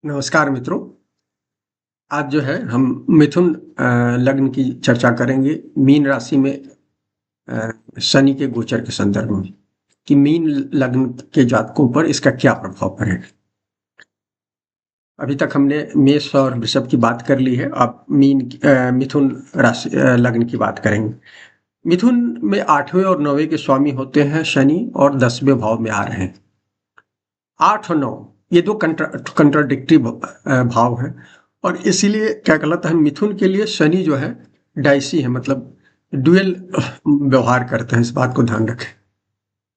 नमस्कार मित्रों। आज जो है हम मिथुन लग्न की चर्चा करेंगे मीन राशि में शनि के गोचर के संदर्भ में कि मीन लग्न के जातकों पर इसका क्या प्रभाव पड़ेगा। अभी तक हमने मेष और वृषभ की बात कर ली है। अब मिथुन राशि लग्न की बात करेंगे। मिथुन में 8वें और 9वें के स्वामी होते हैं शनि और 10वें भाव में आ रहे हैं। 8 और 9 ये दो कंट्राडिक्टरी भाव है और इसीलिए क्या कहलाता है, मिथुन के लिए शनि जो है डाइसी है, मतलब ड्यूअल व्यवहार करते हैं। इस बात को ध्यान रखें।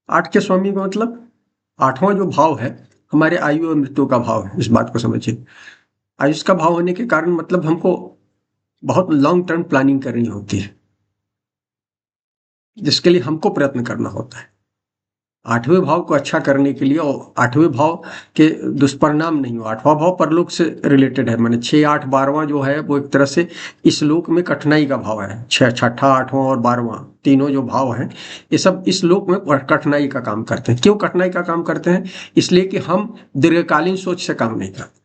8 के स्वामी का मतलब 8वां जो भाव है हमारे आयु और मृत्यु का भाव है। इस बात को समझिए। आयुष का भाव होने के कारण मतलब हमको बहुत लॉन्ग टर्म प्लानिंग करनी होती है, जिसके लिए हमको प्रयत्न करना होता है 8वें भाव को अच्छा करने के लिए। और 8वें भाव के दुष्परिणाम नहीं हो। 8वां भाव परलोक से रिलेटेड है, माने 6, 8, 12वां जो है वो एक तरह से इस लोक में कठिनाई का भाव है। 6, 6ठा, 8वां और 12वां तीनों जो भाव हैं ये सब इस लोक में कठिनाई का काम करते हैं। क्यों कठिनाई का काम करते हैं? इसलिए कि हम दीर्घकालीन सोच से काम नहीं करते।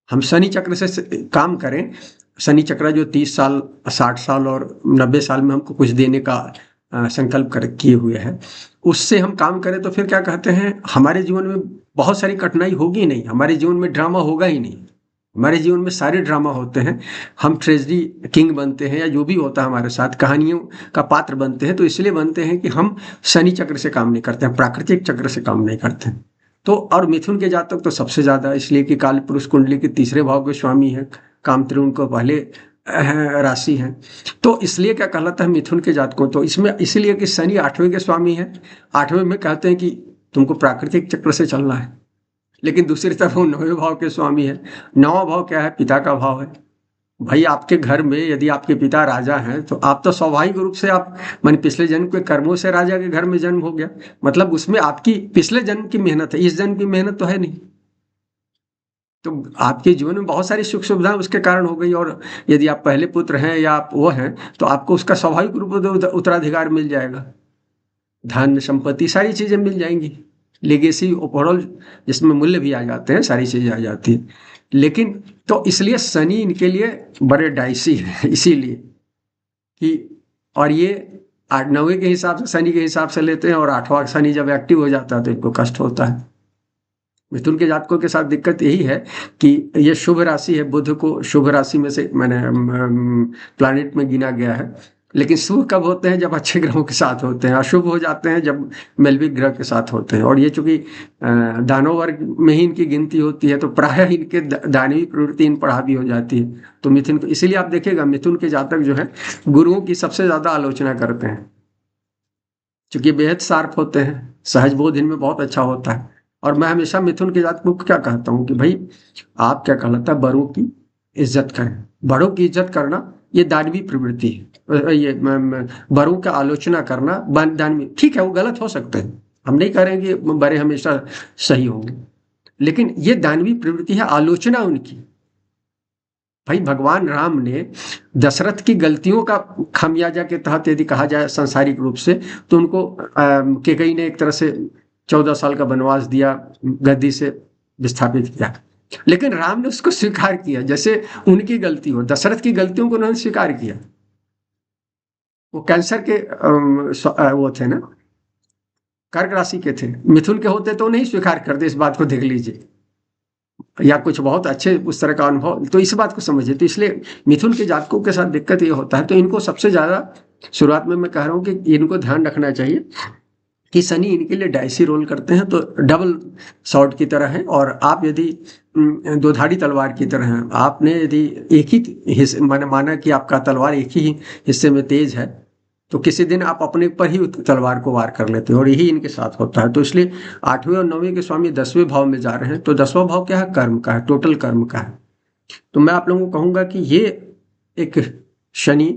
हम शनि चक्र से काम करें। शनि चक्र जो 30 साल, 60 साल और 90 साल में हमको कुछ देने का संकल्प कर किए हुए हैं, उससे हम काम करें तो फिर क्या कहते हैं, हमारे जीवन में बहुत सारी कठिनाई होगी नहीं, हमारे जीवन में ड्रामा होगा ही नहीं। हमारे जीवन में सारे ड्रामा होते हैं। हम ट्रेजेडी किंग बनते हैं या जो भी होता है हमारे साथ, कहानियों का पात्र बनते हैं, तो इसलिए बनते हैं कि हम शनि चक्र से काम नहीं करते हैं, प्राकृतिक चक्र से काम नहीं करते हैं। तो और मिथुन के जातक तो सबसे ज्यादा, इसलिए कि काल पुरुष कुंडली के तीसरे भाव के स्वामी है, काम त्रिगुण को पहले राशि है। तो इसलिए क्या कहलाता है मिथुन के जातकों, तो इसमें इसलिए कि शनि 8वें के स्वामी है। 8वें में कहते हैं कि तुमको प्राकृतिक चक्र से चलना है, लेकिन दूसरी तरफ वो 9वें भाव के स्वामी है। 9वां भाव क्या है? पिता का भाव है। भाई आपके घर में यदि आपके पिता राजा हैं तो आप तो स्वाभाविक रूप से आप मान पिछले जन्म के कर्मों से राजा के घर में जन्म हो गया, मतलब उसमें आपकी पिछले जन्म की मेहनत है, इस जन्म की मेहनत तो है नहीं। तो आपके जीवन में बहुत सारी सुख सुविधाएं उसके कारण हो गई। और यदि आप पहले पुत्र हैं या आप वो हैं तो आपको उसका स्वाभाविक रूप से उत्तराधिकार मिल जाएगा, धन संपत्ति सारी चीजें मिल जाएंगी। लेगेसी ओवरऑल जिसमें मूल्य भी आ जाते हैं, सारी चीजें आ जाती हैं। लेकिन तो इसलिए शनि इनके लिए बड़े डाइसी है, इसीलिए कि और ये 8, 9वें के हिसाब से शनि के हिसाब से लेते हैं और 8वां शनि जब एक्टिव हो जाता है तो इनको कष्ट होता है। मिथुन के जातकों के साथ दिक्कत यही है कि ये शुभ राशि है, बुध को शुभ राशि में से मैंने प्लैनेट में गिना गया है। लेकिन शुभ कब होते हैं? जब अच्छे ग्रहों के साथ होते हैं। अशुभ हो जाते हैं जब मेलविक ग्रह के साथ होते हैं। और ये चूंकि दानव वर्ग में ही इनकी गिनती होती है तो प्रायः इनके दानवी प्रवृत्ति इन पढ़ा भी हो जाती है। तो मिथुन को इसीलिए आप देखिएगा मिथुन के जातक जो है गुरुओं की सबसे ज्यादा आलोचना करते हैं, क्योंकि बेहद शार्प होते हैं, सहज बोध इनमें बहुत अच्छा होता है। और मैं हमेशा मिथुन के जातकों को क्या कहता हूँ कि भाई आप क्या कहलाता है, बड़ों की इज्जत करें। बड़ों की इज्जत करना ये दानवी प्रवृत्ति है। ये बड़ों का आलोचना करना दानवी, ठीक है, वो गलत हो सकते हैं, हम नहीं कह रहे हैं कि बड़े हमेशा सही होंगे, लेकिन ये दानवी प्रवृत्ति है, आलोचना उनकी। भाई भगवान राम ने दशरथ की गलतियों का खामियाजा के तहत यदि कहा जाए सांसारिक रूप से, तो उनको केकई ने एक तरह से 14 साल का वनवास दिया, गद्दी से विस्थापित किया। लेकिन राम ने उसको स्वीकार किया, जैसे उनकी गलती हो। दशरथ की गलतियों को उन्होंने स्वीकार किया। वो कैंसर के वो थे ना, कर्क राशि के थे। मिथुन के होते तो नहीं स्वीकार करते, इस बात को देख लीजिए। या कुछ बहुत अच्छे उस तरह का अनुभव, तो इस बात को समझिए। तो इसलिए मिथुन के जातकों के साथ दिक्कत ये होता है। तो इनको सबसे ज्यादा शुरुआत में मैं कह रहा हूँ कि इनको ध्यान रखना चाहिए कि शनि इनके लिए डाइसी रोल करते हैं, तो डबल शॉट की तरह है। और आप यदि दो धारी तलवार की तरह हैं, आपने यदि एक ही हिस्से माना कि आपका तलवार एक ही हिस्से में तेज है, तो किसी दिन आप अपने पर ही तलवार को वार कर लेते हो, और यही इनके साथ होता है। तो इसलिए 8वें और 9वें के स्वामी 10वें भाव में जा रहे हैं। तो 10वां भाव क्या है? कर्म का है, टोटल कर्म का है। तो मैं आप लोगों को कहूंगा कि ये एक शनि,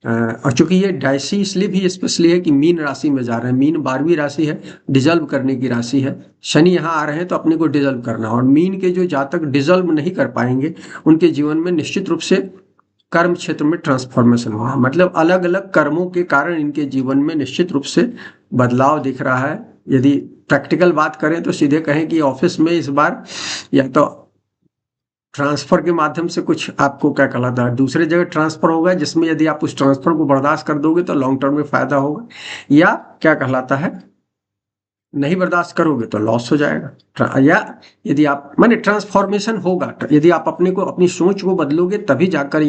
और चूंकि ये डायसी इसलिए भी स्पेशली है कि मीन राशि में जा रहे हैं। मीन 12वीं राशि है, डिजल्व करने की राशि है। शनि यहाँ आ रहे हैं तो अपने को डिजल्व करना, और मीन के जो जातक डिजल्व नहीं कर पाएंगे उनके जीवन में निश्चित रूप से कर्म क्षेत्र में ट्रांसफॉर्मेशन हुआ, मतलब अलग अलग कर्मों के कारण इनके जीवन में निश्चित रूप से बदलाव दिख रहा है। यदि प्रैक्टिकल बात करें तो सीधे कहें कि ऑफिस में इस बार या तो ट्रांसफर के माध्यम से कुछ आपको क्या कहलाता है दूसरे जगह ट्रांसफर होगा, जिसमें यदि आप उस ट्रांसफर को बर्दाश्त कर दोगे तो लॉन्ग टर्म में फायदा होगा, या क्या कहलाता है नहीं बर्दाश्त करोगे तो लॉस हो जाएगा। या यदि आप माने ट्रांसफॉर्मेशन होगा, यदि आप अपने को अपनी सोच को बदलोगे तभी जाकर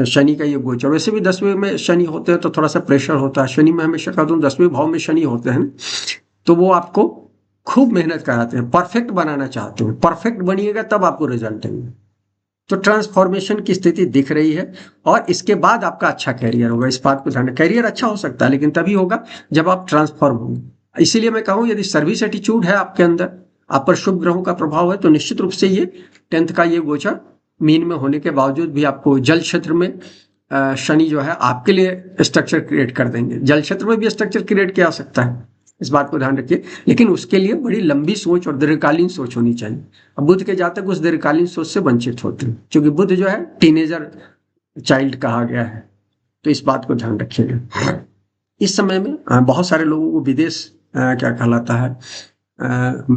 शनि का ये गोचर। वैसे भी 10वें में शनि होते हैं तो थोड़ा सा प्रेशर होता है। शनि में हमेशा कहता हूँ 10वें भाव में शनि होते हैं तो वो आपको खूब मेहनत कराते हैं, परफेक्ट बनाना चाहते हैं। परफेक्ट बनिएगा तब आपको रिजल्ट देंगे। तो ट्रांसफॉर्मेशन की स्थिति दिख रही है और इसके बाद आपका अच्छा कैरियर होगा। इस बात को ध्यान, कैरियर अच्छा हो सकता है लेकिन तभी होगा जब आप ट्रांसफॉर्म होंगे। इसीलिए मैं कहूँ यदि सर्विस एटीट्यूड है आपके अंदर, आप पर शुभ ग्रहों का प्रभाव है, तो निश्चित रूप से ये 10th का ये गोचर मीन में होने के बावजूद भी आपको जल क्षेत्र में शनि जो है आपके लिए स्ट्रक्चर क्रिएट कर देंगे। जल क्षेत्र में भी स्ट्रक्चर क्रिएट किया जा सकता है, इस बात को ध्यान रखिए, लेकिन उसके लिए बड़ी लंबी सोच और दीर्घकालीन सोच होनी चाहिए। अब बुध के जातक उस दीर्घकालीन सोच से वंचित होते हैं, क्योंकि बुध जो है टीनेजर चाइल्ड कहा गया है। तो इस बात को ध्यान रखिएगा। इस समय में बहुत सारे लोगों को विदेश क्या कहलाता है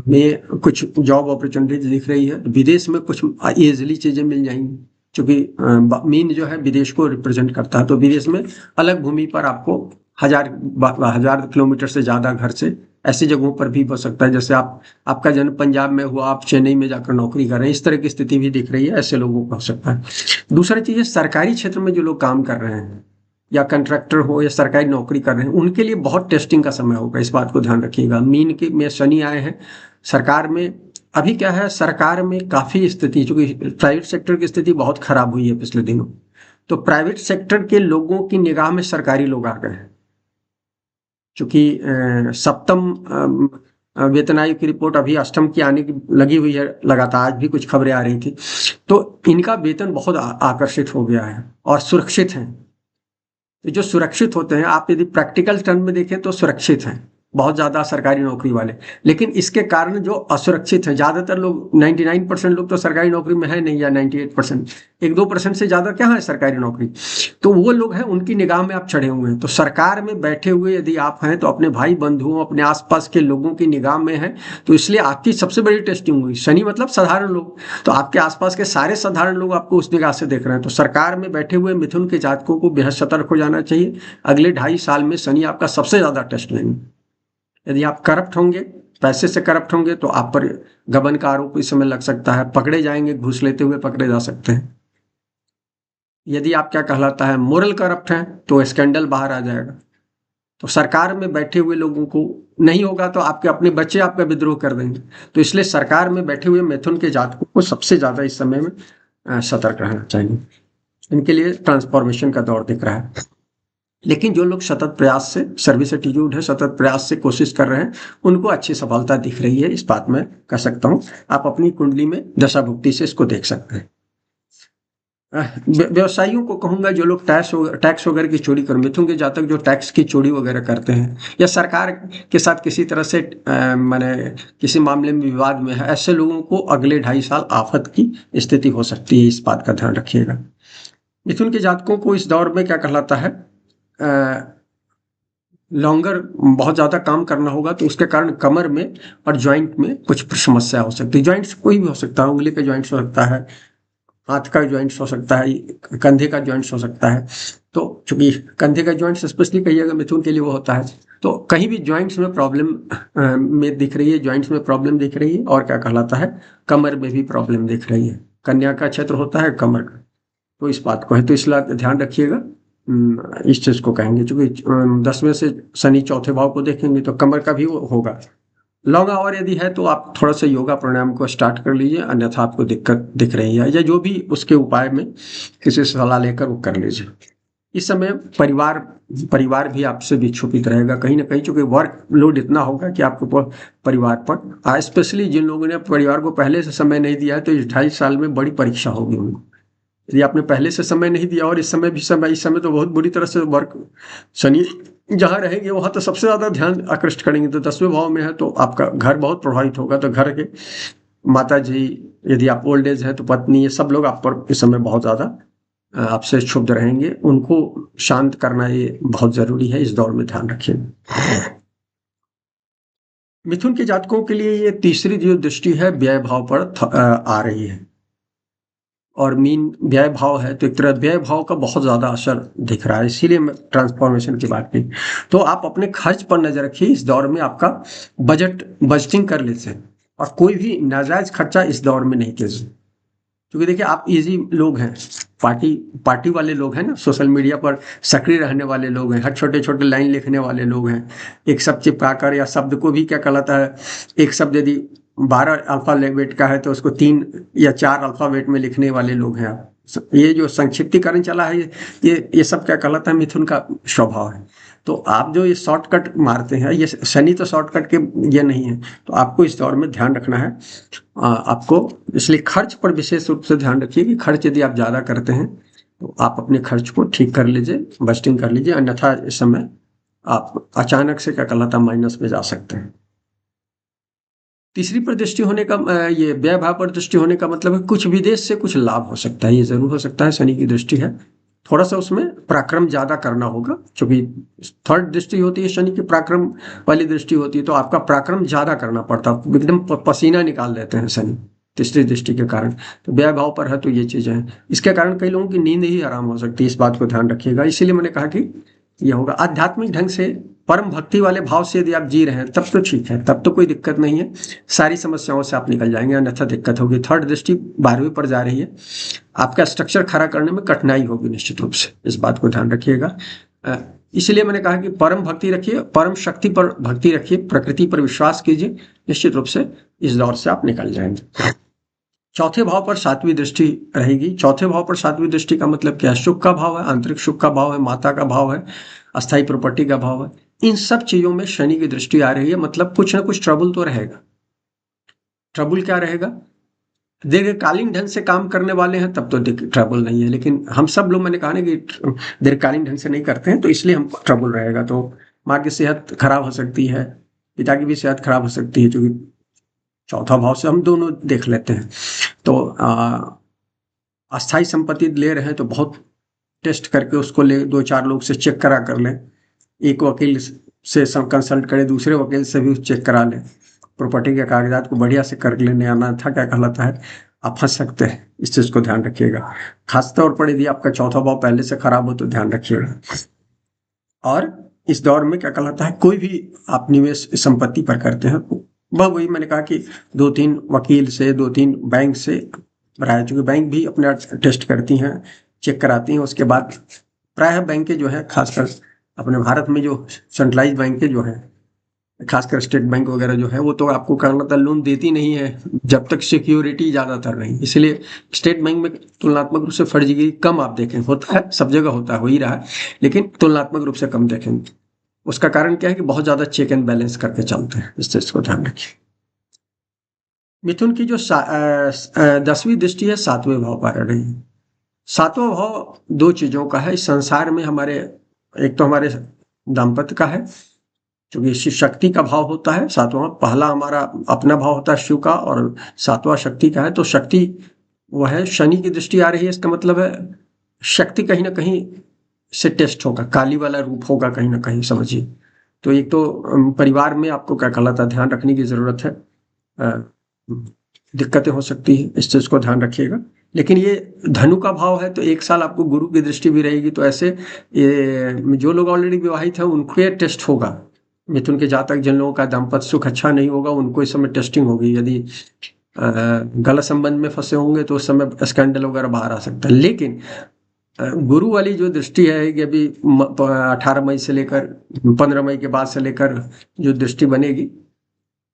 में कुछ जॉब अपॉर्चुनिटीज दिख रही है। विदेश में कुछ इजीली चीजें मिल जाएंगी, क्योंकि मीन जो है विदेश को रिप्रेजेंट करता है। तो विदेश में अलग भूमि पर आपको हजार किलोमीटर से ज्यादा घर से ऐसी जगहों पर भी हो सकता है। जैसे आपका जन्म पंजाब में हुआ, आप चेन्नई में जाकर नौकरी कर रहे हैं, इस तरह की स्थिति भी दिख रही है। ऐसे लोगों को हो सकता है। दूसरी चीज है सरकारी क्षेत्र में जो लोग काम कर रहे हैं या कंट्रैक्टर हो या सरकारी नौकरी कर रहे हैं, उनके लिए बहुत टेस्टिंग का समय होगा। इस बात को ध्यान रखिएगा। मीन के में शनि आए हैं सरकार में। अभी क्या है, सरकार में काफी स्थिति, चूंकि प्राइवेट सेक्टर की स्थिति बहुत खराब हुई है पिछले दिनों, तो प्राइवेट सेक्टर के लोगों की निगाह में सरकारी लोग आ गए हैं। चूंकि सप्तम वेतन आयोग की रिपोर्ट अभी अष्टम की आने की लगी हुई है लगातार, आज भी कुछ खबरें आ रही थी, तो इनका वेतन बहुत आकर्षित हो गया है और सुरक्षित है। तो जो सुरक्षित होते हैं, आप यदि प्रैक्टिकल टर्म में देखें तो सुरक्षित हैं बहुत ज्यादा सरकारी नौकरी वाले, लेकिन इसके कारण जो असुरक्षित हैं, ज्यादातर लोग 99% लोग तो सरकारी नौकरी में है नहीं, या 98%, 1-2% से ज्यादा क्या है सरकारी नौकरी, तो वो लोग हैं, उनकी निगाह में आप चढ़े हुए हैं। तो सरकार में बैठे हुए यदि आप हैं तो अपने भाई बंधुओं, अपने आसपास के लोगों की निगाह में हैं, तो इसलिए आपकी सबसे बड़ी टेस्टिंग हुई। शनि मतलब साधारण लोग, तो आपके आसपास के सारे साधारण लोग आपको उस निगाह से देख रहे हैं। तो सरकार में बैठे हुए मिथुन के जातकों को बेहद सतर्क हो जाना चाहिए। अगले 2.5 साल में शनि आपका सबसे ज्यादा टेस्ट लेंगे। यदि आप करप्ट होंगे, पैसे से करप्ट होंगे, तो आप पर गबन का आरोप इस समय लग सकता है, पकड़े जाएंगे, घूस लेते हुए पकड़े जा सकते हैं। यदि आप क्या कहलाता है मोरल करप्ट हैं तो स्कैंडल बाहर आ जाएगा। तो सरकार में बैठे हुए लोगों को नहीं होगा तो आपके अपने बच्चे आपका विद्रोह कर देंगे। तो इसलिए सरकार में बैठे हुए मिथुन के जातकों को सबसे ज्यादा इस समय में सतर्क रहना चाहिए। इनके लिए ट्रांसफॉर्मेशन का दौर दिख रहा है। लेकिन जो लोग सतत प्रयास से, सर्विस एटीट्यूड है, सतत प्रयास से कोशिश कर रहे हैं, उनको अच्छी सफलता दिख रही है, इस बात में कह सकता हूं। आप अपनी कुंडली में दशा भुक्ति से इसको देख सकते हैं। व्यवसायियों को कहूंगा जो लोग टैक्स वगैरह की चोरी कर, मिथुन के जातक जो टैक्स की चोरी वगैरह करते हैं या सरकार के साथ किसी तरह से माने किसी मामले में विवाद में है, ऐसे लोगों को अगले 2.5 साल आफत की स्थिति हो सकती है। इस बात का ध्यान रखिएगा। मिथुन के जातकों को इस दौर में क्या कहलाता है, लॉन्गर बहुत ज्यादा काम करना होगा, तो उसके कारण कमर में और ज्वाइंट में कुछ समस्या हो सकती है। ज्वाइंट्स कोई भी हो सकता है, उंगली का ज्वाइंट्स हो सकता है, हाथ का ज्वाइंट्स हो सकता है, कंधे का ज्वाइंट्स हो सकता है। तो चूंकि कंधे का ज्वाइंट्स स्पेशली कहिएगा मिथुन के लिए वो होता है, तो कहीं भी ज्वाइंट्स में प्रॉब्लम में दिख रही है, ज्वाइंट्स में प्रॉब्लम दिख रही है, और क्या कहलाता है कमर में भी प्रॉब्लम दिख रही है। कन्या का क्षेत्र होता है कमर का, तो इस बात को है, तो इसलिए ध्यान रखिएगा। इस चीज को कहेंगे, चूंकि 10वें से शनि चौथे भाव को देखेंगे तो कमर का भी होगा। लॉन्ग आवर यदि है तो आप थोड़ा सा योगा प्राणायाम को स्टार्ट कर लीजिए, अन्यथा आपको दिक्कत दिख रही है, या जो भी उसके उपाय में किसी से सलाह लेकर वो कर लीजिए। इस समय परिवार भी आपसे विक्षुपित रहेगा कहीं ना कहीं, चूंकि वर्क लोड इतना होगा कि आपको परिवार पर, स्पेशली जिन लोगों ने परिवार को पहले से समय नहीं दिया है, तो इस 2.5 साल में बड़ी परीक्षा होगी उनको। यदि आपने पहले से समय नहीं दिया और इस समय भी समय, इस समय तो बहुत बुरी तरह से वर्क, शनि जहां रहेंगे वहां तो सबसे ज्यादा ध्यान आकृष्ट करेंगे। तो 10वें भाव में है तो आपका घर बहुत प्रभावित होगा। तो घर के माता जी, यदि आप ओल्ड एज है तो पत्नी, ये सब लोग आप पर इस समय बहुत ज्यादा आपसे क्षुब्ध रहेंगे। उनको शांत करना ये बहुत जरूरी है, इस दौर में ध्यान रखिए। मिथुन के जातकों के लिए ये तीसरी जो दृष्टि है व्यय भाव पर आ रही है, और मीन व्यय भाव है, तो एक तरह व्यय भाव का बहुत ज्यादा असर दिख रहा है, इसीलिए मैं ट्रांसफॉर्मेशन की बात की। तो आप अपने खर्च पर नजर रखिए, इस दौर में आपका बजटिंग कर लेते हैं, और कोई भी नाजायज खर्चा इस दौर में नहीं कीजिए, क्योंकि देखिए आप इजी लोग हैं, पार्टी पार्टी वाले लोग हैं ना, सोशल मीडिया पर सक्रिय रहने वाले लोग हैं, हर छोटे छोटे लाइन लिखने वाले लोग हैं, एक शब्द चिपकाकर या शब्द को भी क्या कहलाता है, एक शब्द यदि 12 अल्फाबेट का है तो उसको 3 या 4 अल्फाबेट में लिखने वाले लोग हैं आप। ये जो संक्षिप्तीकरण चला है, ये सब क्या कहलाता है, मिथुन का स्वभाव है। तो आप जो ये शॉर्टकट मारते हैं, ये शनि तो शॉर्टकट के ये नहीं है, तो आपको इस दौर में ध्यान रखना है। आपको इसलिए खर्च पर विशेष रूप से ध्यान रखिए कि खर्च यदि आप ज़्यादा करते हैं तो आप अपने खर्च को ठीक कर लीजिए, बजटिंग कर लीजिए, अन्यथा इस समय आप अचानक से क्या कहलाता माइनस में जा सकते हैं। तीसरी पर दृष्टि होने का ये व्यय भाव पर दृष्टि होने का मतलब है कुछ विदेश से कुछ लाभ हो सकता है, ये जरूर हो सकता है, शनि की दृष्टि है, थोड़ा सा उसमें पराक्रम ज्यादा करना होगा, क्योंकि थर्ड दृष्टि होती है शनि की, पराक्रम वाली दृष्टि होती है, तो आपका पराक्रम ज्यादा करना पड़ता है, एकदम पसीना निकाल देते हैं शनि तीसरी दृष्टि के कारण। तो व्यय भाव पर है तो ये चीजें हैं, इसके कारण कई लोगों की नींद ही हराम हो सकती है, इस बात को ध्यान रखिएगा। इसीलिए मैंने कहा कि ये होगा आध्यात्मिक ढंग से, परम भक्ति वाले भाव से यदि आप जी रहे हैं तब तो ठीक है, तब तो कोई दिक्कत नहीं है, सारी समस्याओं से आप निकल जाएंगे, अन्यथा दिक्कत होगी। थर्ड दृष्टि 12वीं पर जा रही है, आपका स्ट्रक्चर खड़ा करने में कठिनाई होगी निश्चित रूप से, इस बात को ध्यान रखिएगा। इसलिए मैंने कहा कि परम भक्ति रखिए, परम शक्ति पर भक्ति रखिए, प्रकृति पर विश्वास कीजिए, निश्चित रूप से इस दौर से आप निकल जाएंगे। चौथे भाव पर 7वीं दृष्टि रहेगी। चौथे भाव पर 7वीं दृष्टि का मतलब क्या है, सुख का भाव है, आंतरिक सुख का भाव है, माता का भाव है, अस्थायी प्रॉपर्टी का भाव है, इन सब चीजों में शनि की दृष्टि आ रही है, मतलब कुछ ना कुछ ट्रबल तो रहेगा। ट्रबल क्या रहेगा, दीर्घकालीन ढंग से काम करने वाले हैं तब तो ट्रबल नहीं है, लेकिन हम सब लोग, मैंने कहा ना कि दीर्घकालीन ढंग से नहीं करते हैं, तो इसलिए हमको ट्रबल रहेगा। तो माँ की सेहत खराब हो सकती है, पिता की भी सेहत खराब हो सकती है, क्योंकि चौथा भाव से हम दोनों देख लेते हैं। तो अस्थायी संपत्ति ले रहे हैं तो बहुत टेस्ट करके उसको ले, 2-4 लोग से चेक करा कर लें, एक वकील से कंसल्ट करें, दूसरे वकील से भी चेक करा लें, प्रॉपर्टी के कागजात को बढ़िया से कर लेने आना था, क्या कहलाता है, आप फंस सकते हैं, इस चीज को ध्यान रखिएगा। खासतौर पर यदि आपका चौथा भाव पहले से खराब हो तो ध्यान रखिएगा। और इस दौर में क्या कहलाता है, कोई भी आप निवेश संपत्ति पर करते हैं, वही मैंने कहा कि 2-3 वकील से, 2-3 बैंक से राय, चूंकि बैंक भी अपना टेस्ट करती हैं, चेक कराती हैं, उसके बाद प्रायः बैंकें जो है, खासकर अपने भारत में जो सेंट्रलाइज बैंकें जो है, खासकर स्टेट बैंक वगैरह जो है, वो तो आपको कहना लोन देती नहीं है जब तक सिक्योरिटी ज्यादातर नहीं, इसलिए स्टेट बैंक में तुलनात्मक रूप से फर्जीगिरी कम आप देखें, होता है सब जगह होता है, हो ही रहा है, लेकिन तुलनात्मक रूप से कम देखेंगे। उसका कारण क्या है कि बहुत ज्यादा चेक एंड बैलेंस करके चलते हैं, इस चीज को ध्यान रखिए। मिथुन की जो 10वीं दृष्टि है 7वें भाव पर आ रही है। 7वां भाव 2 चीजों का है इस संसार में हमारे, एक तो हमारे दाम्पत्य का है, क्योंकि शक्ति का भाव होता है 7वां, पहला हमारा अपना भाव होता है शिव का, और 7वां शक्ति का है, तो शक्ति वह है, शनि की दृष्टि आ रही है, इसका मतलब है शक्ति कहीं ना कहीं से टेस्ट होगा, काली वाला रूप होगा कहीं ना कहीं, समझिए। तो एक तो परिवार में आपको क्या कहलाता है, ध्यान रखने की जरूरत है, दिक्कतें हो सकती है, इस चीज को ध्यान रखिएगा। लेकिन ये धनु का भाव है, तो 1 साल आपको गुरु की दृष्टि भी रहेगी, तो ऐसे ये जो लोग ऑलरेडी विवाहित हैं उनके टेस्ट होगा। मिथुन के जातक जिन लोगों का दाम्पत्य सुख अच्छा नहीं होगा, उनको इस समय टेस्टिंग होगी, यदि गलत संबंध में फंसे होंगे तो उस समय स्कैंडल वगैरह बाहर आ सकता है। लेकिन गुरु वाली जो दृष्टि है कि अभी 18 मई से लेकर 15 मई के बाद से लेकर जो दृष्टि बनेगी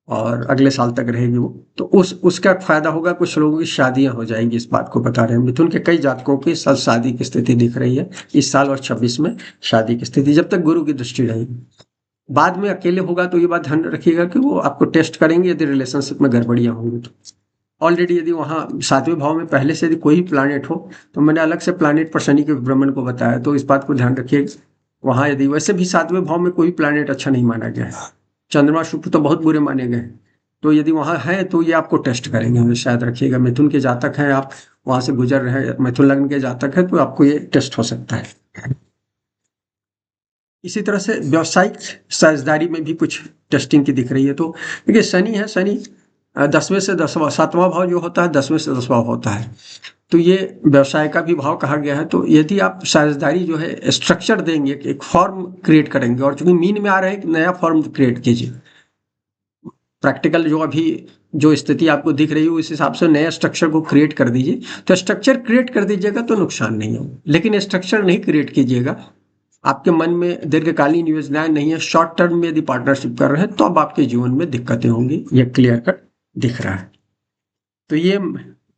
और अगले साल तक रहेगी वो, तो उसका फायदा होगा, कुछ लोगों की शादियां हो जाएंगी, इस बात को बता रहे हैं। मिथुन के कई जातकों की साल शादी की स्थिति दिख रही है इस साल, और 26 में शादी की स्थिति, जब तक गुरु की दृष्टि रहेगी। बाद में अकेले होगा तो ये बात ध्यान रखिएगा कि वो आपको टेस्ट करेंगे, यदि रिलेशनशिप में गड़बड़ियां होंगी तो। ऑलरेडी यदि वहाँ 7वें भाव में पहले से यदि कोई प्लानेट हो, तो मैंने अलग से प्लानेट पर शनि के भ्रमण को बताया, तो इस बात को ध्यान रखिए। वहाँ यदि वैसे भी 7वें भाव में कोई प्लानेट अच्छा नहीं माना गया है, चंद्रमा शुक्र तो बहुत बुरे माने गए, तो यदि वहाँ है तो ये आपको टेस्ट करेंगे, हमेशा याद रखिएगा। मिथुन के जातक हैं आप, वहां से गुजर रहे हैं, मिथुन लग्न के जातक है, तो आपको ये टेस्ट हो सकता है। इसी तरह से व्यावसायिक साझेदारी में भी कुछ टेस्टिंग की दिख रही है। तो देखिए शनि है, शनि 10वें से 10वां 7वां भाव जो होता है 10वें से 10वां होता है, तो ये व्यवसाय का भी भाव कहा गया है। तो यदि आप साझेदारी जो है स्ट्रक्चर देंगे, एक फॉर्म क्रिएट करेंगे, और चूंकि मीन में आ रहा है एक नया फॉर्म क्रिएट कीजिए, प्रैक्टिकल जो अभी जो स्थिति आपको दिख रही है उस हिसाब से नया स्ट्रक्चर को क्रिएट कर दीजिए। तो स्ट्रक्चर क्रिएट कर दीजिएगा तो नुकसान नहीं होगा, लेकिन स्ट्रक्चर नहीं क्रिएट कीजिएगा, आपके मन में दीर्घकालीन योजनाएं नहीं है, शॉर्ट टर्म में यदि पार्टनरशिप कर रहे हैं तो अब आपके जीवन में दिक्कतें होंगी, ये क्लियर कट दिख रहा है। तो ये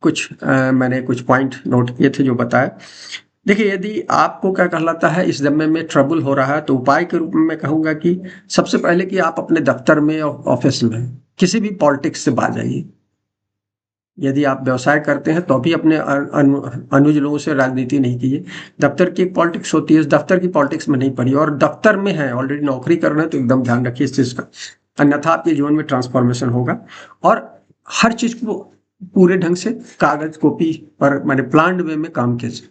कुछ मैंने कुछ पॉइंट नोट किए थे जो बताया। देखिए यदि आपको क्या कहलाता है इस जम्मे में ट्रबल हो रहा है, तो उपाय के रूप में मैं कहूँगा कि सबसे पहले कि आप अपने दफ्तर में और ऑफिस में किसी भी पॉलिटिक्स से बाहर जाइए। यदि आप व्यवसाय करते हैं तो अभी अपने अनुज लोगों से राजनीति नहीं कीजिए। दफ्तर की एक पॉलिटिक्स होती है, दफ्तर की पॉलिटिक्स में नहीं पड़ी, और दफ्तर में है ऑलरेडी नौकरी कर रहे हैं तो एकदम ध्यान रखिए इस चीज़ का, अन्यथा आपके जीवन में ट्रांसफॉर्मेशन होगा। और हर चीज़ को पूरे ढंग से कागज कॉपी पर मैंने प्लान्ड वे में काम कीजिए,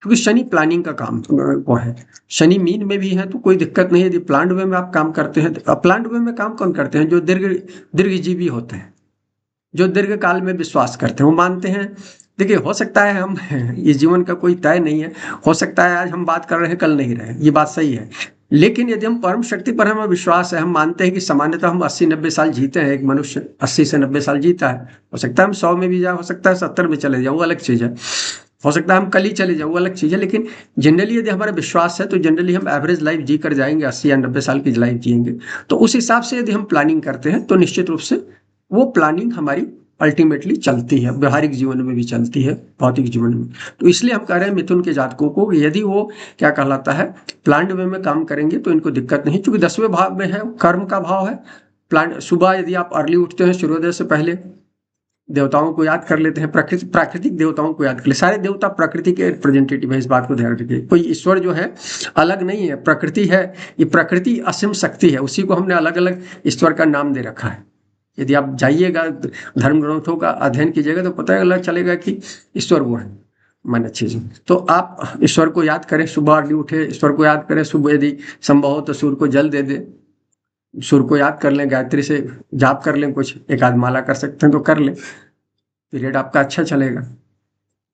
क्योंकि शनि प्लानिंग का काम वो है। शनि मीन में भी है तो कोई दिक्कत नहीं है यदि प्लान्ड वे में आप काम करते हैं। प्लान्ड वे में काम कौन करते हैं? जो दीर्घजीवी होते हैं, जो दीर्घ काल में विश्वास करते हैं, वो मानते हैं। देखिए हो सकता है हम ये जीवन का कोई तय नहीं है, हो सकता है आज हम बात कर रहे हैं कल नहीं रहे, ये बात सही है, लेकिन यदि हम परम शक्ति पर हमें विश्वास है, हम मानते हैं कि सामान्यतः हम 80-90 साल जीते हैं, एक मनुष्य 80 से 90 साल जीता है, हो सकता है हम 100 में भी जाए, हो सकता है 70 में चले जाए, वो अलग चीज़ है, हो सकता है हम कल ही चले जाए, वो अलग चीज़ है, लेकिन जनरली यदि हमारा विश्वास है तो जनरली हम एवरेज लाइफ जी कर जाएंगे, 80 या 90 साल की लाइफ जिएंगे। तो उस हिसाब से यदि हम प्लानिंग करते हैं तो निश्चित रूप से वो प्लानिंग हमारी अल्टीमेटली चलती है, व्यवहारिक जीवन में भी चलती है, भौतिक जीवन में। तो इसलिए हम कह रहे हैं मिथुन के जातकों को यदि वो क्या कहलाता है प्लान्ड वे में काम करेंगे तो इनको दिक्कत नहीं, क्योंकि 10वें भाव में है, कर्म का भाव है। प्लान सुबह यदि आप अर्ली उठते हैं, सूर्योदय से पहले देवताओं को याद कर लेते हैं, प्राकृतिक देवताओं को याद कर ले, सारे देवता प्रकृति के रिप्रेजेंटेटिव है, इस बात को ध्यान रखिए। कोई ईश्वर जो है अलग नहीं है, प्रकृति है, ये प्रकृति असीम शक्ति है, उसी को हमने अलग अलग ईश्वर का नाम दे रखा है। यदि आप जाइएगा धर्म ग्रंथों का अध्ययन कीजिएगा तो पता चलेगा कि ईश्वर वो है मान्य चीज। तो आप ईश्वर को याद करें, सुबह अर्ली उठे ईश्वर को याद करें, सुबह यदि संभव हो तो सूर्य को जल दे दे, सूर्य को याद कर लें, गायत्री से जाप कर लें, कुछ एक आध माला कर सकते हैं तो कर लें, पीरियड आपका अच्छा चलेगा।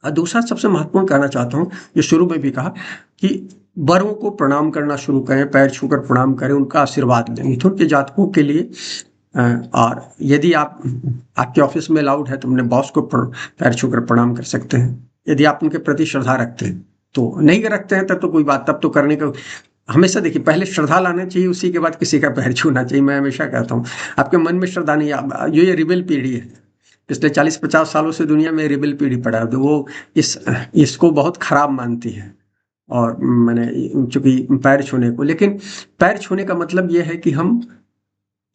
और दूसरा सबसे महत्वपूर्ण कहना चाहता हूँ, जो शुरू में भी कहा कि बड़ों को प्रणाम करना शुरू करें, पैर छूकर प्रणाम करें, उनका आशीर्वाद लें। मिथुन के जातकों के लिए और यदि आप आपके ऑफिस में अलाउड है तो अपने बॉस को पैर छूकर प्रणाम कर सकते हैं, यदि आप उनके प्रति श्रद्धा रखते हैं। तो नहीं रखते हैं तब तो कोई बात, तब तो करने का हमेशा देखिए पहले श्रद्धा लाना चाहिए, उसी के बाद किसी का पैर छूना चाहिए। मैं हमेशा कहता हूँ आपके मन में श्रद्धा नहीं, ये रिबेल पीढ़ी है, पिछले 40-50 सालों से दुनिया में रिबेल पीढ़ी पड़ा है, तो वो इसको बहुत खराब मानती है। और मैंने चूंकि पैर छूने को, लेकिन पैर छूने का मतलब ये है कि हम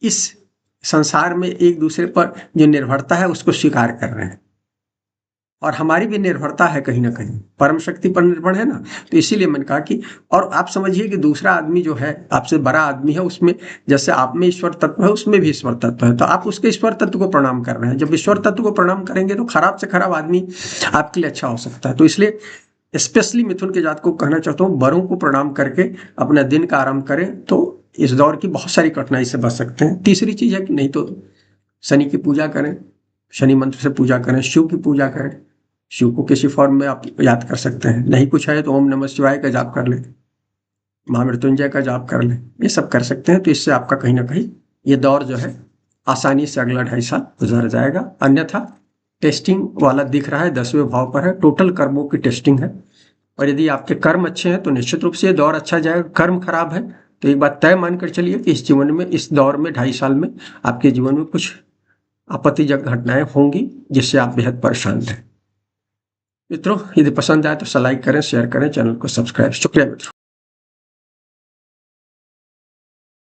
इस संसार में एक दूसरे पर जो निर्भरता है उसको स्वीकार कर रहे हैं, और हमारी भी निर्भरता है कहीं ना कहीं, परम शक्ति पर निर्भर है ना। तो इसीलिए मैंने कहा कि, और आप समझिए कि दूसरा आदमी जो है आपसे बड़ा आदमी है, उसमें जैसे आप में ईश्वर तत्व है उसमें भी ईश्वर तत्व है, तो आप उसके ईश्वर तत्व को प्रणाम कर रहे हैं। जब ईश्वर तत्व को प्रणाम करेंगे तो खराब से खराब आदमी आपके लिए अच्छा हो सकता है। तो इसलिए स्पेशली मिथुन के जात को कहना चाहता हूँ, बड़ों को प्रणाम करके अपना दिन का आरंभ करें तो इस दौर की बहुत सारी कठिनाई से बच सकते हैं। तीसरी चीज है कि नहीं तो शनि की पूजा करें, शनि मंत्र से पूजा करें, शिव की पूजा करें, शिव को किसी फॉर्म में आप याद कर सकते हैं, नहीं कुछ है तो ओम नमः शिवाय का जाप कर लें, महामृत्युंजय का जाप कर लें, ये सब कर सकते हैं। तो इससे आपका कहीं ना कहीं ये दौर जो है आसानी से अगला 2.5 साल गुजर जाएगा। अन्यथा टेस्टिंग वाला दिख रहा है 10वें भाव पर है, टोटल कर्मों की टेस्टिंग है, और यदि आपके कर्म अच्छे हैं तो निश्चित रूप से ये दौर अच्छा जाएगा। कर्म खराब है तो एक बात तय मानकर चलिए कि इस जीवन में, इस दौर में 2.5 साल में आपके जीवन में कुछ आपत्तिजनक घटनाएं होंगी जिससे आप बेहद परेशान हैं। मित्रों यदि पसंद आए तो लाइक करें, शेयर करें, चैनल को सब्सक्राइब। शुक्रिया मित्रों।